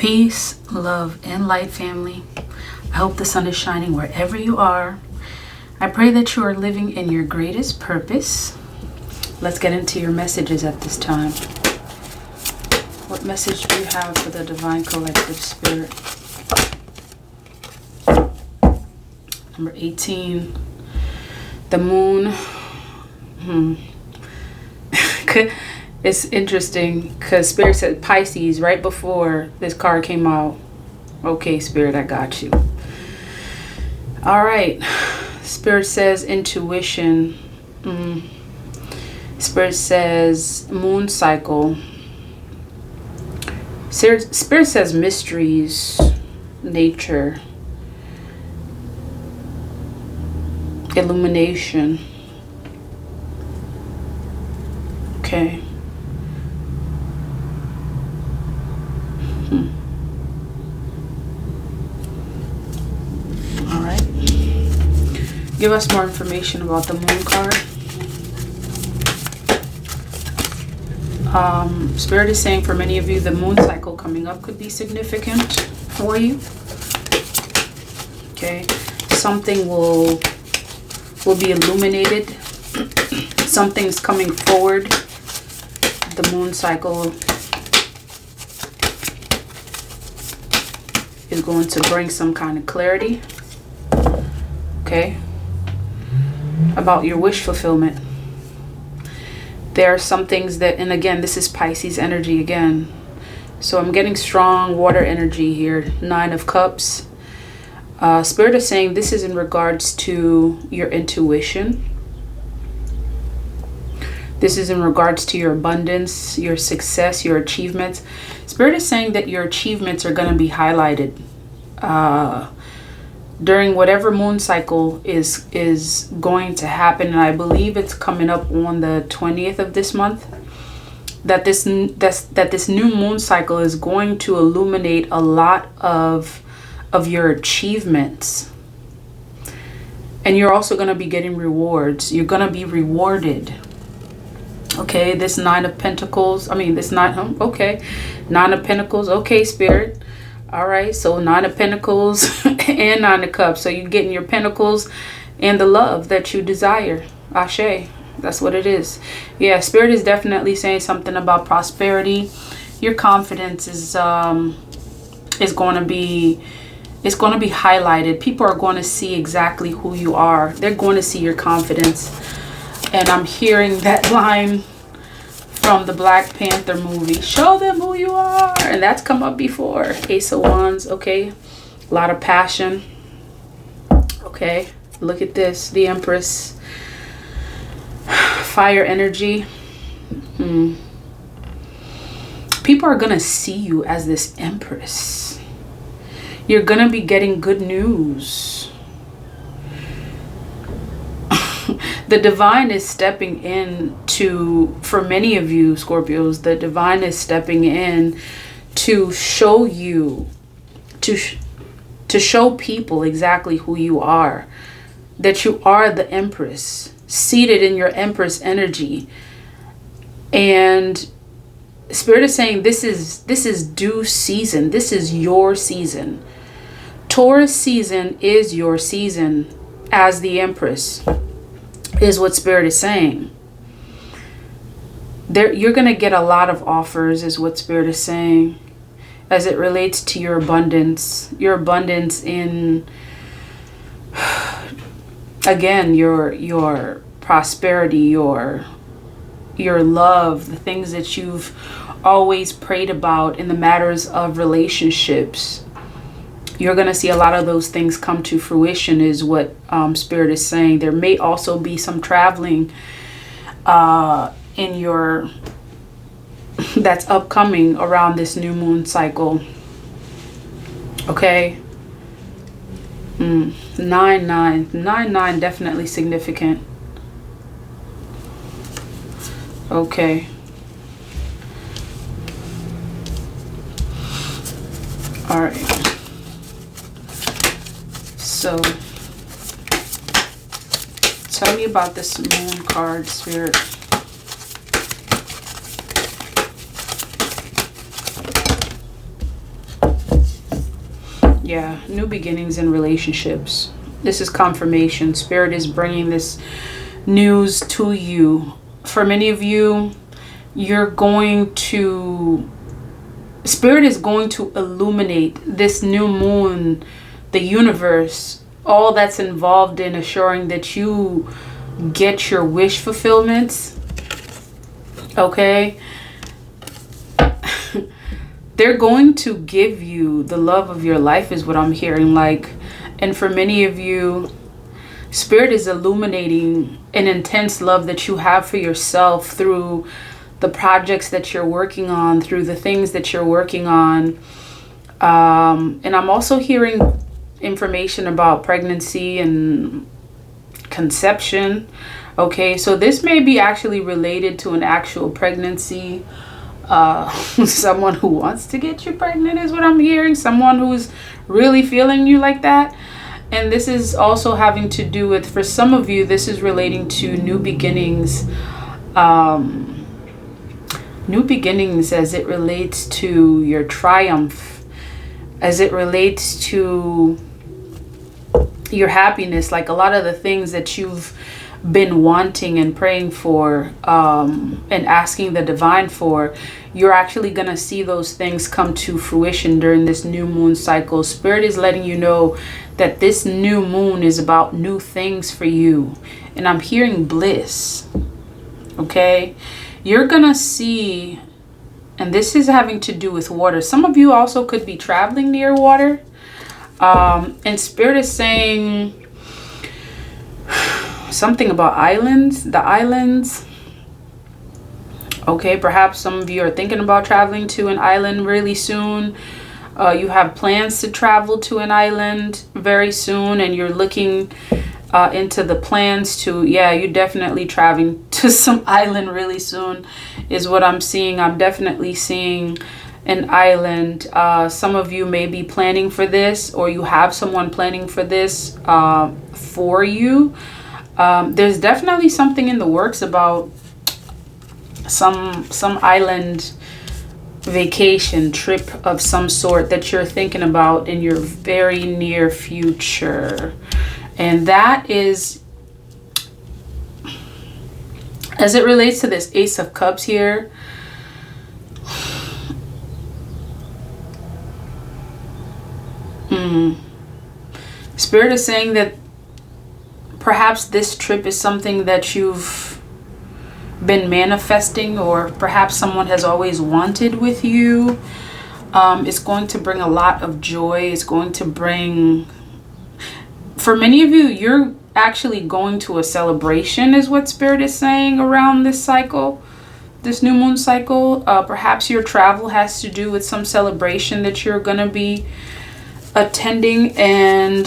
Peace, love, and light, family. I hope the sun is shining wherever you are. I pray that you are living in your greatest purpose. Let's get into your messages at this time. What message do you have for the Divine Collective Spirit? Number 18, the moon. It's interesting because Spirit said Pisces right before this card came out. Okay, Spirit, I got you. All right. Spirit says intuition. Spirit says moon cycle. Spirit says mysteries, nature, illumination. Okay. All right. Give us more information about the moon card. Spirit is saying for many of you, the moon cycle coming up could be significant for you. Okay. Something will be illuminated. Something's coming forward. The moon cycle is going to bring some kind of clarity, okay, about your wish fulfillment. There are some things that, and again, this is Pisces energy again. So I'm getting strong water energy here. 9 of Cups. Spirit is saying this is in regards to your intuition. This is in regards to your abundance, your success, your achievements. Spirit is saying that your achievements are going to be highlighted during whatever moon cycle is going to happen. And I believe it's coming up on the 20th of this month. That this new moon cycle is going to illuminate a lot of your achievements. And you're also going to be getting rewards. You're going to be rewarded. Okay, this 9 of Pentacles. I mean, this 9. Okay, 9 of Pentacles. Okay, Spirit. All right, so 9 of Pentacles and 9 of Cups. So you're getting your Pentacles and the love that you desire. Ashe. That's what it is. Yeah, Spirit is definitely saying something about prosperity. Your confidence is going to be highlighted. People are going to see exactly who you are. They're going to see your confidence. And I'm hearing that line from the Black Panther movie. Show them who you are. And that's come up before. Ace of Wands. Okay. A lot of passion. Okay. Look at this. The Empress. Fire energy. People are going to see you as this Empress. You're going to be getting good news. The divine is stepping in for many of you Scorpios, the divine is stepping in to show you, to show people exactly who you are. That you are the Empress, seated in your Empress energy. And Spirit is saying this is due season. This is your season. Taurus season is your season as the Empress. Is what Spirit is saying. You're going to get a lot of offers, is what Spirit is saying, as it relates to your abundance. Your abundance in, again, your prosperity, your love, the things that you've always prayed about in the matters of relationships. You're going to see a lot of those things come to fruition, is what Spirit is saying. There may also be some traveling that's upcoming around this new moon cycle. Okay. 9 definitely significant. Okay. All right. So, tell me about this moon card, Spirit. Yeah, new beginnings in relationships. This is confirmation. Spirit is bringing this news to you. For many of you, Spirit is going to illuminate this new moon, the universe, all that's involved in assuring that you get your wish fulfillments. Okay? They're going to give you the love of your life is what I'm hearing. And for many of you, Spirit is illuminating an intense love that you have for yourself through the projects that you're working on, through the things that you're working on. And I'm also hearing information about pregnancy and conception. Okay, so this may be actually related to an actual pregnancy. Someone who wants to get you pregnant is what I'm hearing. Someone who's really feeling you like that. And this is also having to do with, for some of you, this is relating to new beginnings. New beginnings as it relates to your triumph, as it relates to your happiness, like a lot of the things that you've been wanting and praying for, and asking the divine for, you're actually going to see those things come to fruition during this new moon cycle. Spirit is letting you know that this new moon is about new things for you. And I'm hearing bliss. Okay? You're going to see, and this is having to do with water. Some of you also could be traveling near water. And Spirit is saying something about islands, the islands. Okay, perhaps some of you are thinking about traveling to an island really soon. You have plans to travel to an island very soon, and you're looking into the plans to, you're definitely traveling to some island really soon is what I'm seeing. I'm definitely seeing an island. Some of you may be planning for this, or you have someone planning for this for you. There's definitely something in the works about some island vacation trip of some sort that you're thinking about in your very near future. And that is, as it relates to this Ace of Cups here, Spirit is saying that perhaps this trip is something that you've been manifesting, or perhaps someone has always wanted with you. It's going to bring a lot of joy. It's going to bring, for many of you, you're actually going to a celebration is what Spirit is saying around this cycle, this new moon cycle. Perhaps your travel has to do with some celebration that you're going to be attending, and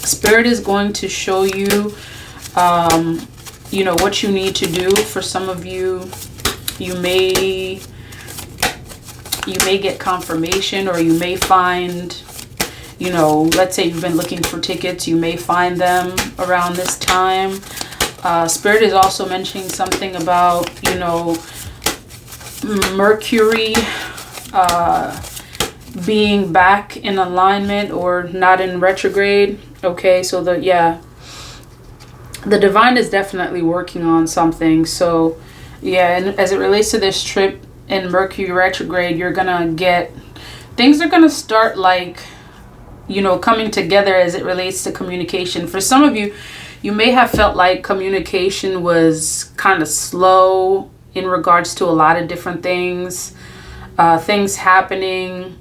Spirit is going to show you what you need to do. For some of you, you may get confirmation, or you may find, let's say you've been looking for tickets, you may find them around this time. Spirit is also mentioning something about, Mercury being back in alignment or not in retrograde. Okay, so the divine is definitely working on something. So and as it relates to this trip in Mercury retrograde, you're gonna get, things are gonna start coming together as it relates to communication. For some of you, you may have felt like communication was kind of slow in regards to a lot of different things, things happening.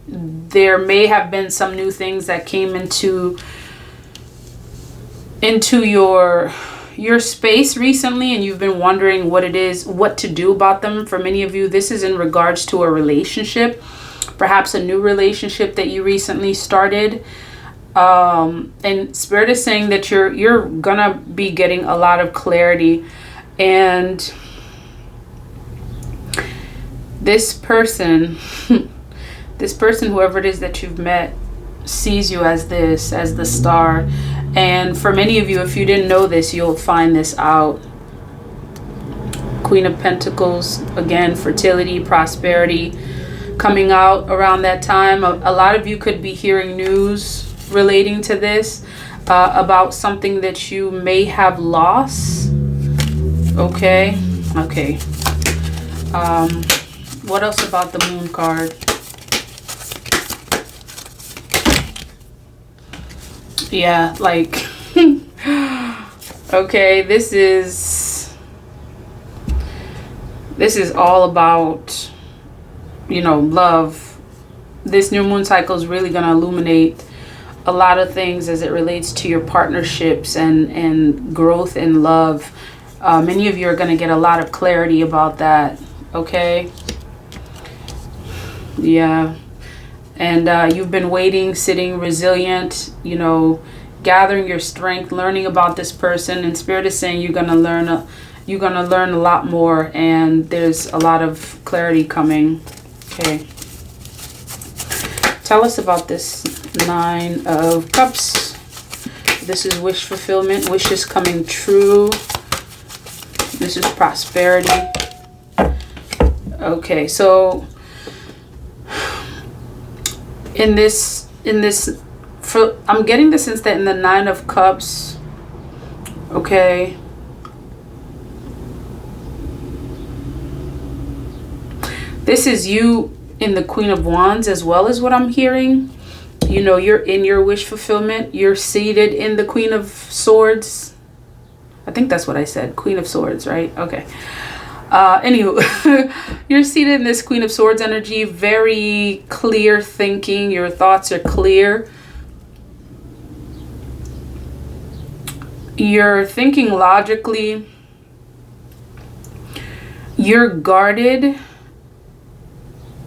There may have been some new things that came into your space recently, and you've been wondering what to do about them. For many of you, this is in regards to a relationship, perhaps a new relationship that you recently started. And Spirit is saying that you're gonna be getting a lot of clarity, and this person, whoever it is that you've met, sees you as the star. And for many of you, if you didn't know this, you'll find this out. Queen of Pentacles, again, fertility, prosperity, coming out around that time. A lot of you could be hearing news relating to this, about something that you may have lost. Okay. What else about the moon card? Yeah, like, okay, this is all about, you know, love. This new moon cycle is really going to illuminate a lot of things as it relates to your partnerships and growth in love. Many of you are going to get a lot of clarity about that. Okay. Yeah. And you've been waiting, sitting resilient, you know, gathering your strength, learning about this person. And Spirit is saying you're going to learn a lot more, and there's a lot of clarity coming. Okay. Tell us about this 9 of Cups. This is wish fulfillment, wishes coming true. This is prosperity. Okay, so in this, I'm getting the sense that in the 9 of Cups, okay, this is you in the Queen of Wands as well, as what I'm hearing. You know, you're in your wish fulfillment. You're seated in the Queen of Swords. I think that's what I said. Queen of Swords, right? Okay. Anywho, you're seated in this Queen of Swords energy. Very clear thinking. Your thoughts are clear. You're thinking logically. You're guarded.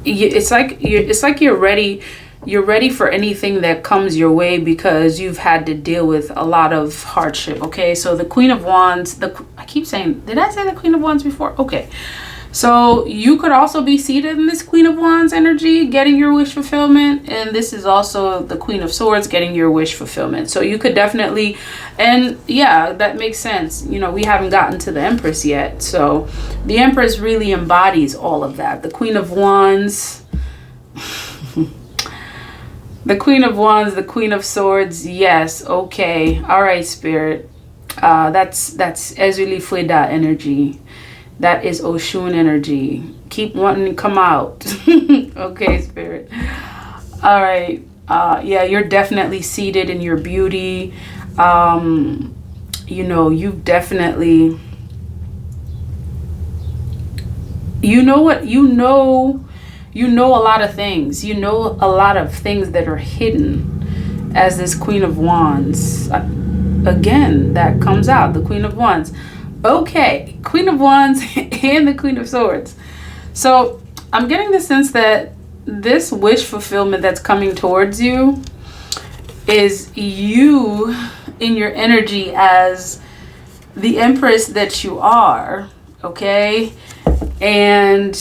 It's like you're ready. You're ready for anything that comes your way because you've had to deal with a lot of hardship. Okay, so the Queen of Wands, I keep saying, did I say the Queen of Wands before? Okay, so you could also be seated in this Queen of Wands energy, getting your wish fulfillment. And this is also the Queen of Swords, getting your wish fulfillment. So you could definitely, and yeah, that makes sense. You know, we haven't gotten to the Empress yet. So the Empress really embodies all of that. The Queen of Wands, the Queen of Wands, the Queen of Swords. Yes. Okay. All right, Spirit. That's Ezuli Fueda energy. That is Oshun energy. Keep wanting to come out. Okay, Spirit. All right. Yeah, you're definitely seated in your beauty. You know, you've definitely, you know what, you know a lot of things. You know a lot of things that are hidden as this Queen of Wands. Again, that comes out, the Queen of Wands. Okay, Queen of Wands and the Queen of Swords. So I'm getting the sense that this wish fulfillment that's coming towards you is you in your energy as the Empress that you are. Okay, and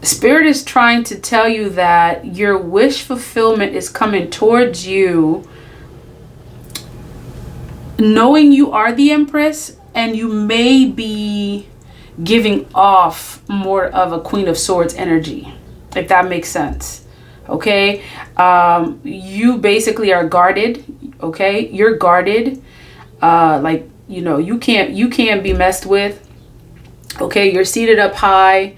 Spirit is trying to tell you that your wish fulfillment is coming towards you, knowing you are the Empress, and you may be giving off more of a Queen of Swords energy, if that makes sense. Okay, you basically are guarded. Okay, you're guarded. Like, you know, you can't be messed with. Okay, you're seated up high.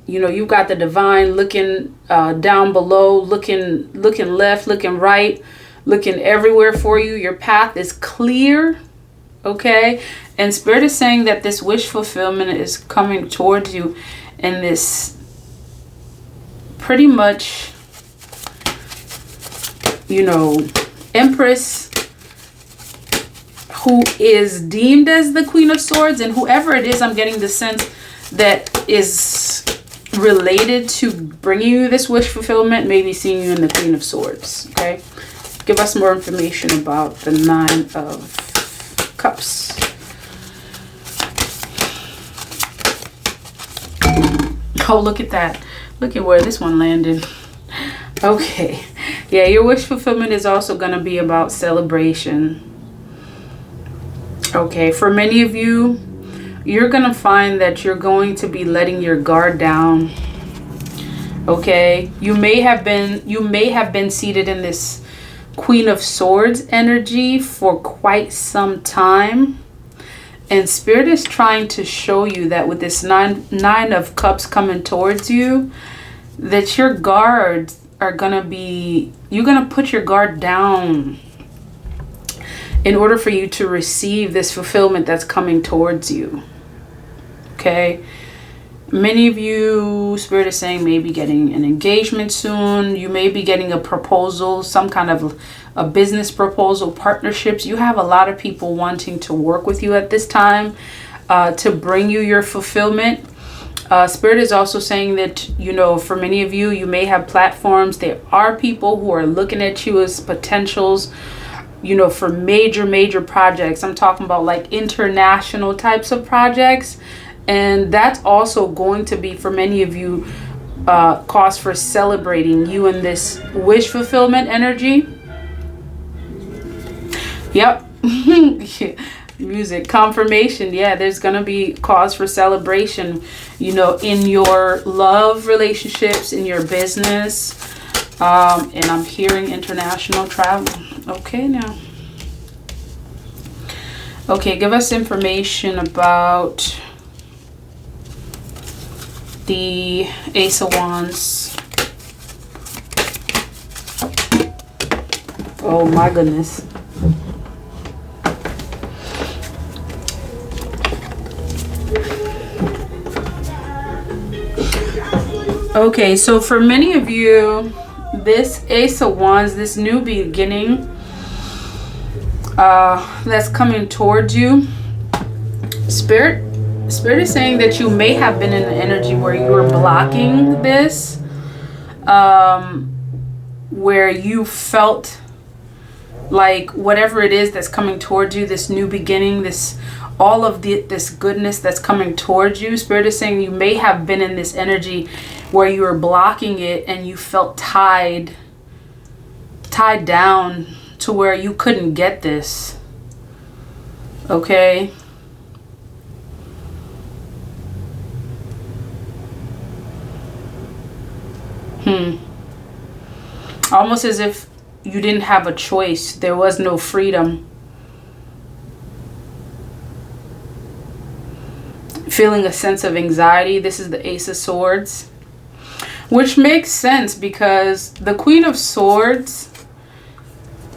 You know, you've got the divine looking down below, looking left, looking right, looking everywhere for you. Your path is clear. Okay, and Spirit is saying that this wish fulfillment is coming towards you in this pretty much, you know, Empress who is deemed as the Queen of Swords, and whoever it is, I'm getting the sense that is related to bringing you this wish fulfillment, maybe seeing you in the Queen of Swords. Okay, give us more information about the 9 of Cups. Oh, look at that. Look at where this one landed. Okay, yeah, your wish fulfillment is also going to be about celebration. Okay, for many of you, you're going to find that you're going to be letting your guard down. Okay, you may have been seated in this Queen of Swords energy for quite some time, and Spirit is trying to show you that with this nine of cups coming towards you, that your guards are gonna be, you're gonna put your guard down in order for you to receive this fulfillment that's coming towards you. Okay, many of you, Spirit is saying, may be getting an engagement soon. You may be getting a proposal, some kind of a business proposal, partnerships. You have a lot of people wanting to work with you at this time to bring you your fulfillment. Spirit is also saying that, you know, for many of you, you may have platforms. There are people who are looking at you as potentials, you know, for major projects. I'm talking about like international types of projects. And that's also going to be, for many of you, cause for celebrating you in this wish fulfillment energy. Yep. Music confirmation. Yeah, there's gonna be cause for celebration, you know, in your love relationships, in your business, and I'm hearing international travel. Okay, now, okay, give us information about the Ace of Wands. Oh my goodness. Okay, so for many of you, this Ace of Wands, this new beginning that's coming towards you, Spirit is saying that you may have been in an energy where you were blocking this, where you felt like whatever it is that's coming towards you, this new beginning, this goodness that's coming towards you, Spirit is saying you may have been in this energy where you were blocking it and you felt tied down to where you couldn't get this. Okay. Almost as if you didn't have a choice. There was no freedom. Feeling a sense of anxiety. This is the Ace of Swords, which makes sense because the Queen of Swords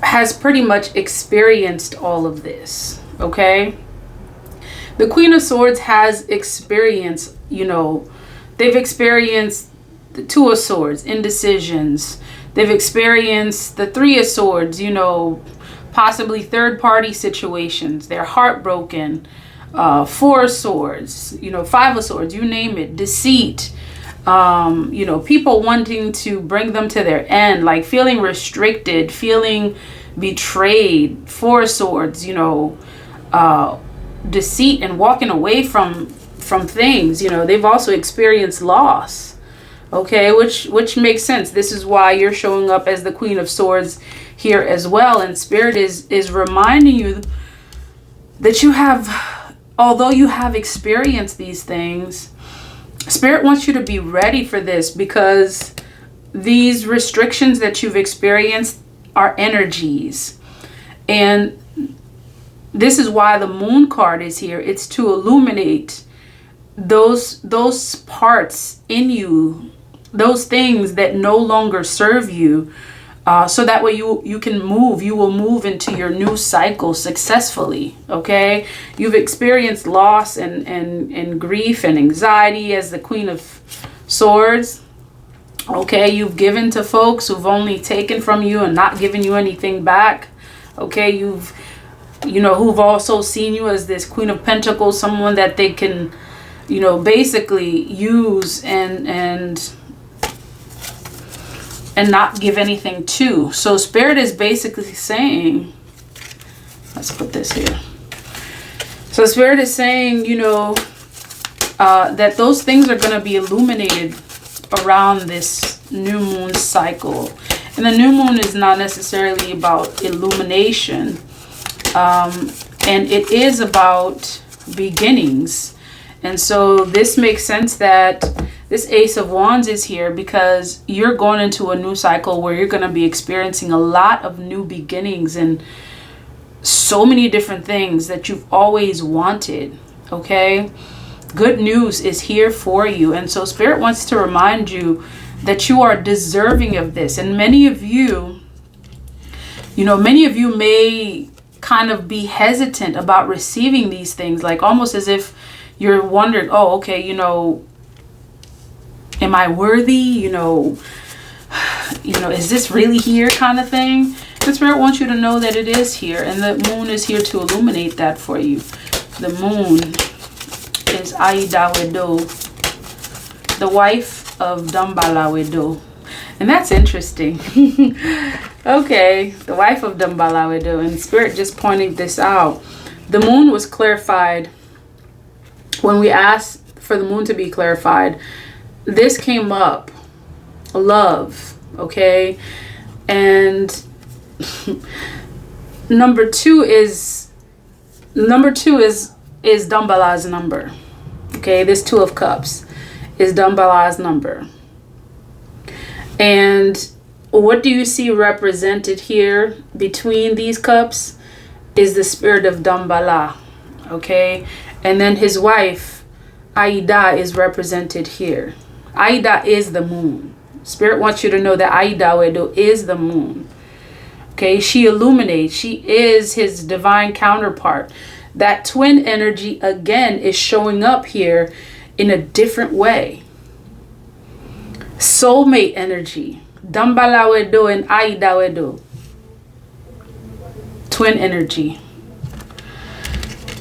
has pretty much experienced all of this. Okay, the Queen of Swords has experienced, you know, they've experienced the Two of Swords, indecisions. They've experienced the Three of Swords, you know, possibly third-party situations. They're heartbroken. Four of Swords, you know, Five of Swords, you name it. Deceit. You know, people wanting to bring them to their end, like feeling restricted, feeling betrayed. Four of Swords, you know, deceit and walking away from things. You know, they've also experienced loss. Okay, which makes sense. This is why you're showing up as the Queen of Swords here as well. And Spirit is reminding you that you have, although you have experienced these things, Spirit wants you to be ready for this, because these restrictions that you've experienced are energies. And this is why the Moon card is here. It's to illuminate those parts in you, those things that no longer serve you, so that way you can move. You will move into your new cycle successfully. Okay, you've experienced loss and grief and anxiety as the Queen of Swords. Okay, you've given to folks who've only taken from you and not given you anything back. Okay, who've also seen you as this Queen of Pentacles, someone that they can, you know, basically use and not give anything to. So Spirit is basically saying, let's put this here. So Spirit is saying, you know, that those things are going to be illuminated around this new moon cycle. And the new moon is not necessarily about illumination. And it is about beginnings. And so this makes sense that This Ace of Wands is here because you're going into a new cycle where you're going to be experiencing a lot of new beginnings and so many different things that you've always wanted. Okay, good news is here for you. And so Spirit wants to remind you that you are deserving of this. And many of you, many of you may kind of be hesitant about receiving these things, like almost as if you're wondering, oh, okay, am I worthy? Is this really here, kind of thing? The Spirit wants you to know that it is here, and the moon is here to illuminate that for you. The moon is Aidawedo, the wife of Dambalawedo. And that's interesting. Okay, the wife of Dambalawedo, and Spirit just pointing this out. The moon was clarified. When we asked for the moon to be clarified, this came up. Love, okay? And number two is Dambala's number. Okay, this Two of Cups is Dambala's number. And what do you see represented here between these cups is the spirit of Dambala. Okay, and then his wife Aida is represented here. Aida is the moon. Spirit wants you to know that Aidawedo is the moon. Okay, she illuminates. She is his divine counterpart. That twin energy again is showing up here in a different way. Soulmate energy. Dambalawedo and Aidawedo. Twin energy.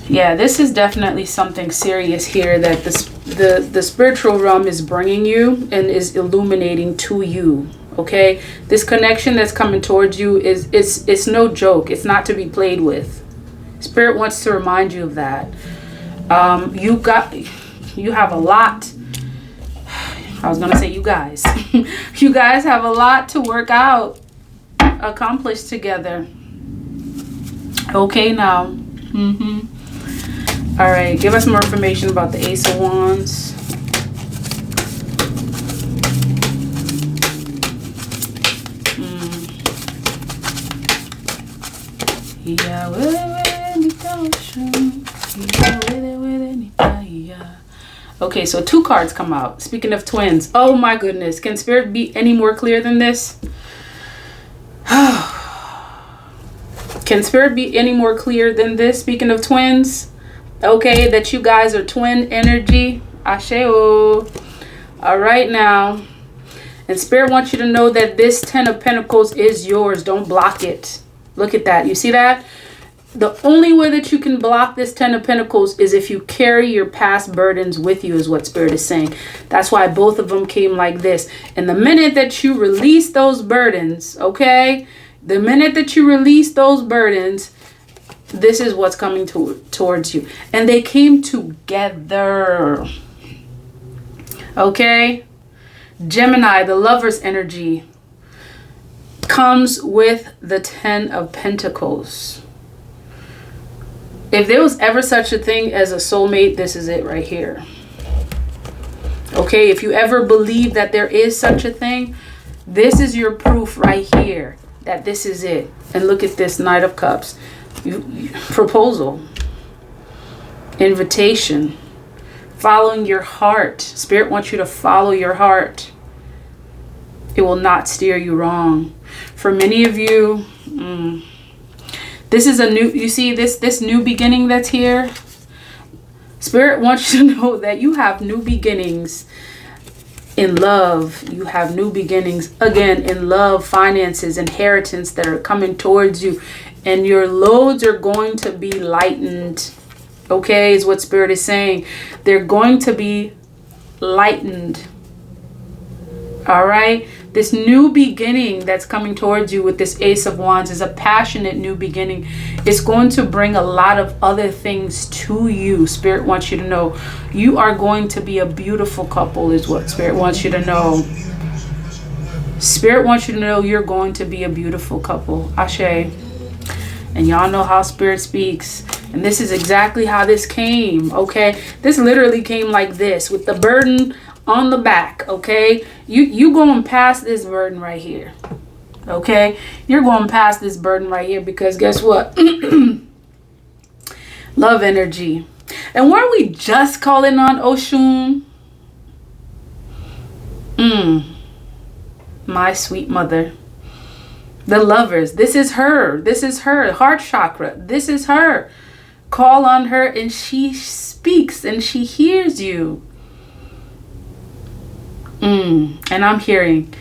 Yeah, this is definitely something serious here that the spiritual realm is bringing you and is illuminating to you. Okay, this connection that's coming towards you it's no joke. It's not to be played with. Spirit wants to remind you of that. You have a lot. I was gonna say you guys. You guys have a lot to work out, accomplish together. Okay, now. All right, give us more information about the Ace of Wands. Okay, so 2 cards come out. Speaking of twins. Oh my goodness. Can Spirit be any more clear than this? Can Spirit be any more clear than this? Speaking of twins. Okay, that you guys are twin energy. Asheo. All right now. And Spirit wants you to know that this 10 of Pentacles is yours. Don't block it. Look at that. You see that? The only way that you can block this 10 of Pentacles is if you carry your past burdens with you, is what Spirit is saying. That's why both of them came like this. And the minute that you release those burdens, okay? The minute that you release those burdens, this is what's coming towards you. And they came together. Okay? Gemini, the lover's energy, comes with the 10 of Pentacles. If there was ever such a thing as a soulmate, this is it right here. Okay, if you ever believe that there is such a thing, this is your proof right here that this is it. And look at this Knight of Cups. Proposal. Invitation. Following your heart. Spirit wants you to follow your heart. It will not steer you wrong. For many of you, this is a new, you see this new beginning that's here? Spirit wants you to know that you have new beginnings in love. You have new beginnings, again, in love, finances, inheritance that are coming towards you. And your loads are going to be lightened. Okay, is what Spirit is saying. They're going to be lightened. All right. This new beginning that's coming towards you with this Ace of Wands is a passionate new beginning. It's going to bring a lot of other things to you. Spirit wants you to know you are going to be a beautiful couple, is what Spirit wants you to know. Spirit wants you to know you're going to be a beautiful couple. Ashe. And y'all know how Spirit speaks. And this is exactly how this came. Okay. This literally came like this, with the burden on the back, okay? You going past this burden right here, okay? You're going past this burden right here because guess what? Love energy. And weren't we just calling on Oshun? My sweet mother. The lovers. This is her. This is her. Heart chakra. This is her. Call on her and she speaks and she hears you. And I'm hearing,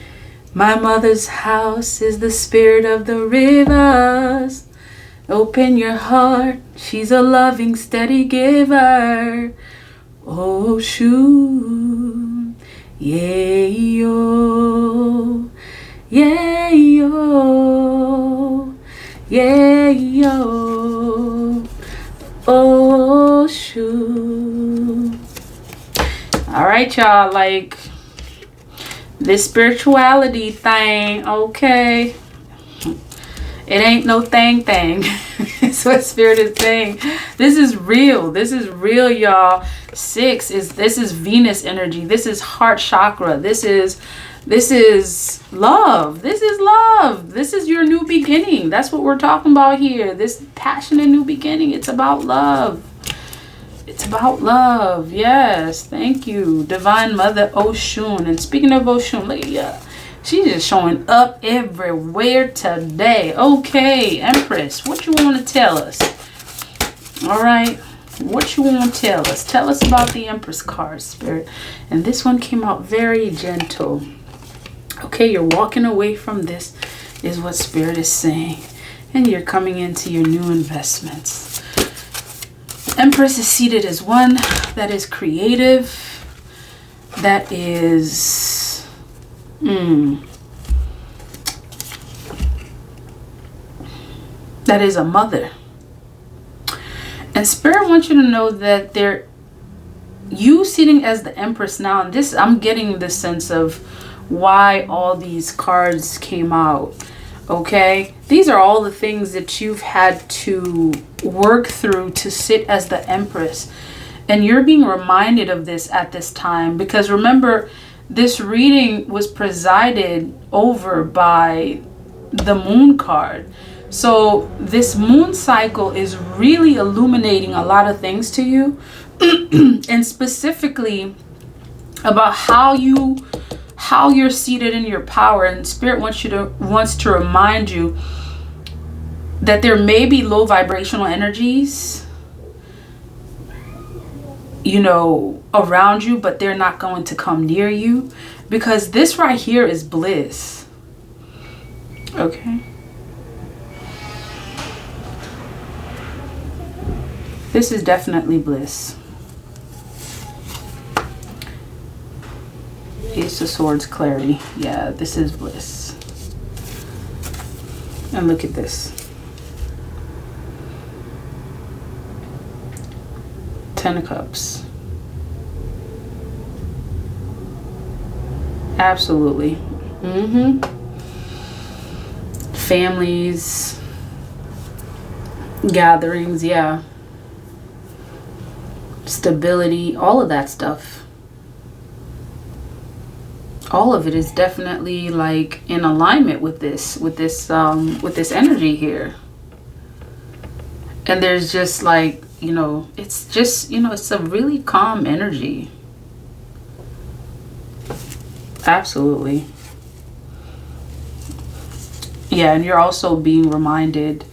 my mother's house is the spirit of the rivers. Open your heart. She's a loving, steady giver. Oshun. Yeah, yo. Yeah, yo. Yeah, yo. Oshun. All right, y'all. Like, this spirituality thing, okay? It ain't no thing. It's what spirit is saying. This is real. This is real, y'all. 6 is, this is Venus energy. This is heart chakra. This is love. This is love. This is your new beginning. That's what we're talking about here. This passionate new beginning. It's about love. It's about love. Yes. Thank you. Divine Mother Oshun. And speaking of Oshun, look at you. She's just showing up everywhere today. Okay, Empress, what you want to tell us? All right. What you want to tell us? Tell us about the Empress card, Spirit. And this one came out very gentle. Okay, you're walking away from this is what Spirit is saying. And you're coming into your new investments. Empress is seated as one that is creative. That is... that is a mother. And Spirit wants you to know that you sitting as the Empress now, and this, I'm getting the sense of why all these cards came out. Okay, these are all the things that you've had to work through to sit as the Empress, and you're being reminded of this at this time, because remember, this reading was presided over by the Moon card. So this moon cycle is really illuminating a lot of things to you. And specifically about how you're seated in your power. And Spirit wants to remind you that there may be low vibrational energies, you know, around you, but they're not going to come near you, because this right here is bliss. Okay. This is definitely bliss. Ace of Swords, clarity. Yeah, this is bliss. And look at this. 10 of Cups. Absolutely. Families, gatherings, yeah. Stability, all of that stuff. All of it is definitely like in alignment with this energy here. And there's just like, you know, it's just, you know, it's a really calm energy. Absolutely. Yeah, and you're also being reminded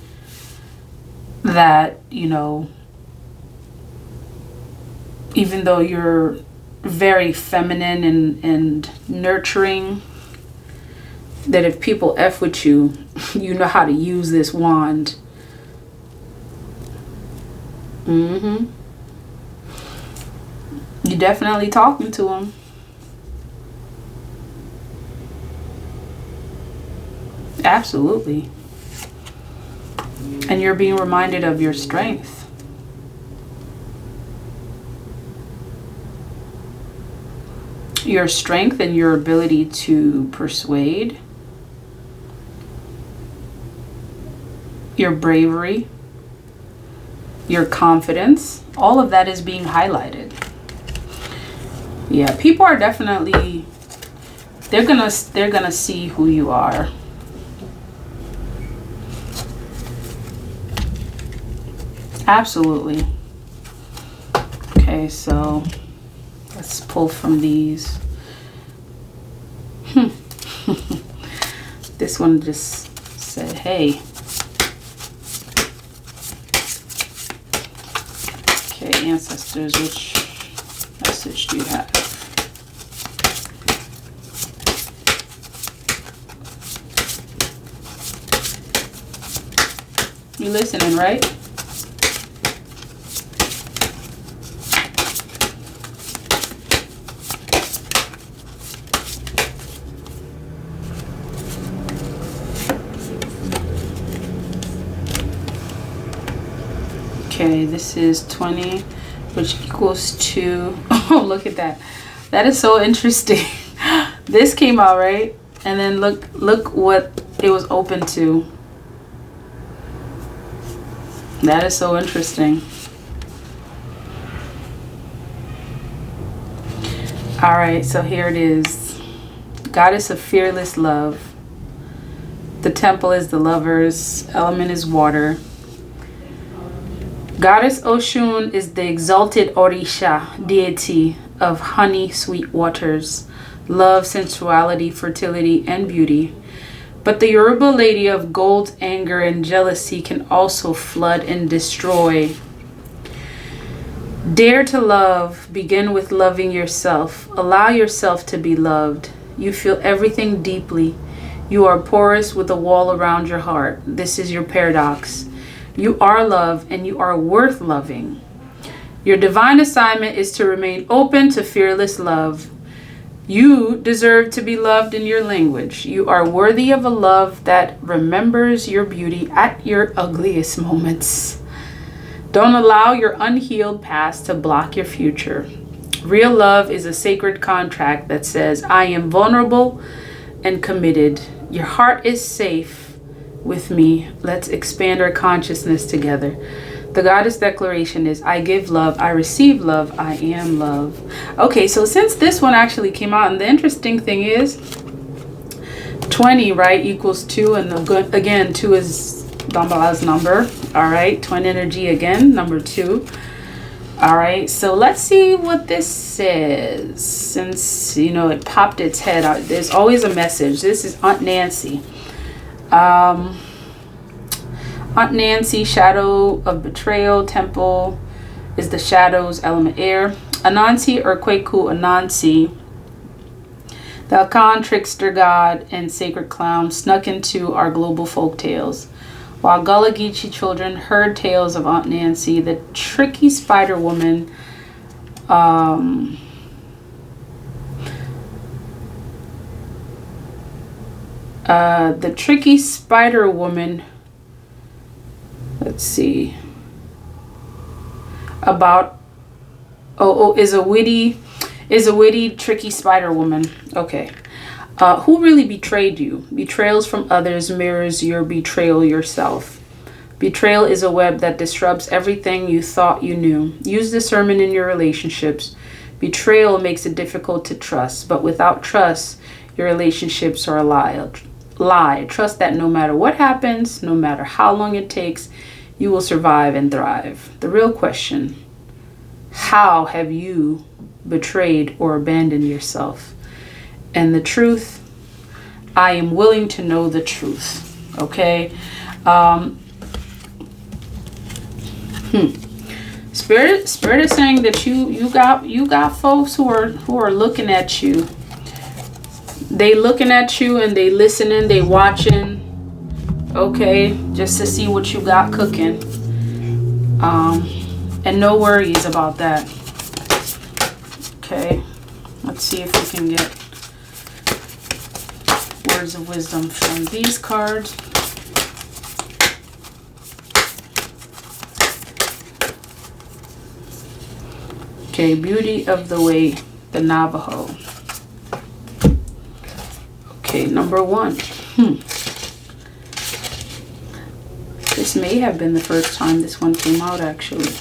that, you know, even though you're very feminine and nurturing, that if people F with you, you know how to use this wand. You're definitely talking to them. Absolutely. And you're being reminded of your strength. Your strength and your ability to persuade. Your bravery. Your confidence. All of that is being highlighted. Yeah, people are definitely, they're gonna see who you are. Absolutely. Okay, so let's pull from these. This one just said, hey. Okay, ancestors, which message do you have? You listening, right? Okay, this is 20, which equals to, oh, look at that. That is so interesting. This came out, right? And then look what it was open to. That is so interesting. All right, so here it is. Goddess of fearless love. The temple is the lovers. Element is water. Goddess Oshun is the exalted Orisha deity of honey, sweet waters, love, sensuality, fertility, and beauty. But the Yoruba lady of gold, anger, and jealousy can also flood and destroy. Dare to love. Begin with loving yourself. Allow yourself to be loved. You feel everything deeply. You are porous with a wall around your heart. This is your paradox. You are love and you are worth loving. Your divine assignment is to remain open to fearless love. You deserve to be loved in your language. You are worthy of a love that remembers your beauty at your ugliest moments. Don't allow your unhealed past to block your future. Real love is a sacred contract that says, I am vulnerable and committed. Your heart is safe with me. Let's expand our consciousness together. The goddess declaration is, I give love, I receive love, I am love. Okay, so since this one actually came out, and the interesting thing is 20, right, equals 2, and again 2 is Dambala's number. All right, twin energy again, number 2. All right, so let's see what this says. Since, you know, it popped its head out, there's always a message. This is Aunt Nancy. Aunt Nancy, shadow of betrayal, temple is the shadows, element air. Anansi or Kweku Anansi, the Akan trickster god and sacred clown, snuck into our global folk tales. While Gullah Geechee children heard tales of Aunt Nancy, the tricky spider woman, let's see, about, is a witty, tricky spider woman. Okay. Who really betrayed you? Betrayals from others mirrors your betrayal yourself. Betrayal is a web that disrupts everything you thought you knew. Use discernment in your relationships. Betrayal makes it difficult to trust, but without trust, your relationships are a lie. Trust that no matter what happens, no matter how long it takes, you will survive and thrive. The real question, how have you betrayed or abandoned yourself? And the truth, I am willing to know the truth. Okay. Spirit is saying that you got folks who are looking at you. They looking at you and they listening, they watching. Okay, just to see what you got cooking. And no worries about that. Okay, let's see if we can get words of wisdom from these cards. Okay, beauty of the way, the Navajo. Okay, number 1. This may have been the first time this one came out, actually.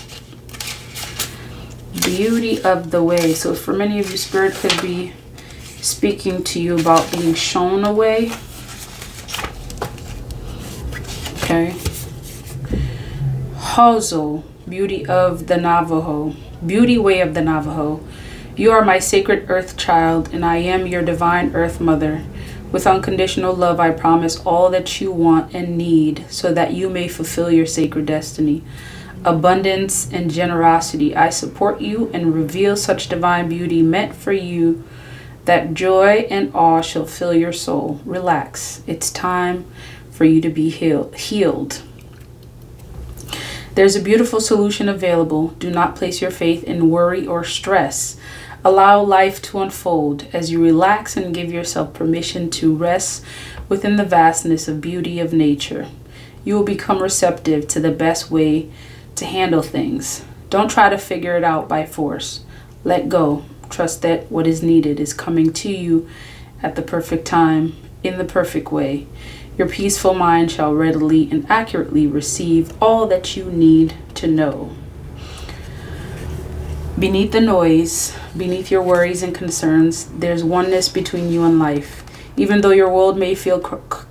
Beauty of the way. So for many of you, Spirit could be speaking to you about being shown a way. Okay. Hazel, beauty of the Navajo. Beauty way of the Navajo. You are my sacred earth child, and I am your divine earth mother. With unconditional love, I promise all that you want and need so that you may fulfill your sacred destiny. Abundance and generosity, I support you and reveal such divine beauty meant for you that joy and awe shall fill your soul. Relax. It's time for you to be healed. There's a beautiful solution available. Do not place your faith in worry or stress. Allow life to unfold as you relax and give yourself permission to rest within the vastness of beauty of nature. You will become receptive to the best way to handle things. Don't try to figure it out by force. Let go. Trust that what is needed is coming to you at the perfect time, in the perfect way. Your peaceful mind shall readily and accurately receive all that you need to know. Beneath the noise, beneath your worries and concerns, there's oneness between you and life. Even though your world may feel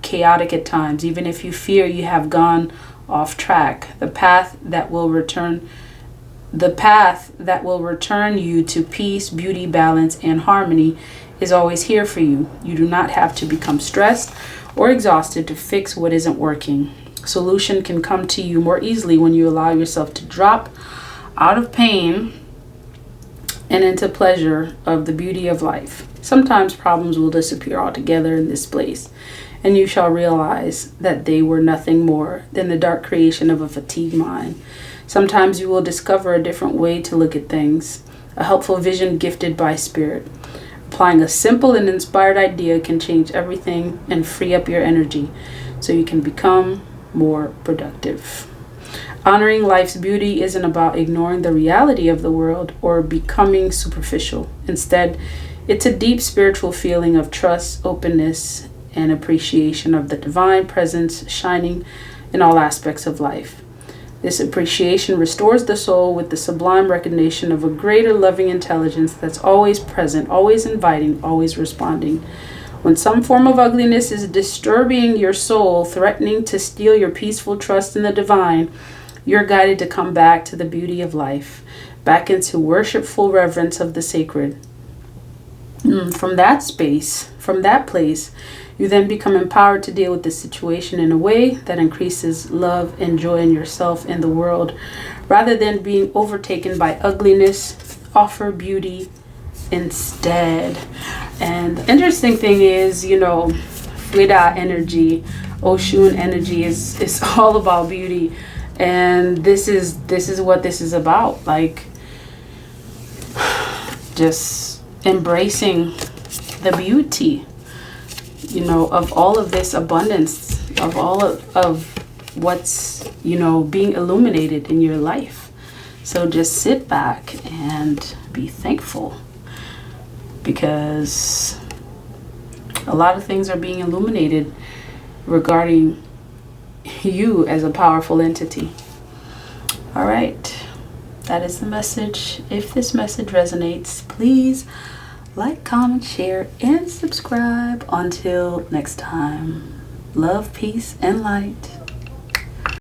chaotic at times, even if you fear you have gone off track, the path that will return you to peace, beauty, balance, and harmony is always here for you. You do not have to become stressed or exhausted to fix what isn't working. Solution can come to you more easily when you allow yourself to drop out of pain and into pleasure of the beauty of life. Sometimes problems will disappear altogether in this place, and you shall realize that they were nothing more than the dark creation of a fatigued mind. Sometimes you will discover a different way to look at things, a helpful vision gifted by Spirit. Applying a simple and inspired idea can change everything and free up your energy so you can become more productive. Honoring life's beauty isn't about ignoring the reality of the world or becoming superficial. Instead, it's a deep spiritual feeling of trust, openness, and appreciation of the divine presence shining in all aspects of life. This appreciation restores the soul with the sublime recognition of a greater loving intelligence that's always present, always inviting, always responding. When some form of ugliness is disturbing your soul, threatening to steal your peaceful trust in the divine, you're guided to come back to the beauty of life, back into worshipful reverence of the sacred. From that space, from that place, you then become empowered to deal with the situation in a way that increases love and joy in yourself and the world. Rather than being overtaken by ugliness, offer beauty instead. And the interesting thing is, Flida energy, Oshun energy is all about beauty. And this is what this is about. Like, just embracing the beauty, of all of this abundance, of all of what's, being illuminated in your life. So just sit back and be thankful, because a lot of things are being illuminated regarding you as a powerful entity. All right, that is the message. If this message resonates, please like, comment, share, and subscribe. Until next time, love, peace, and light.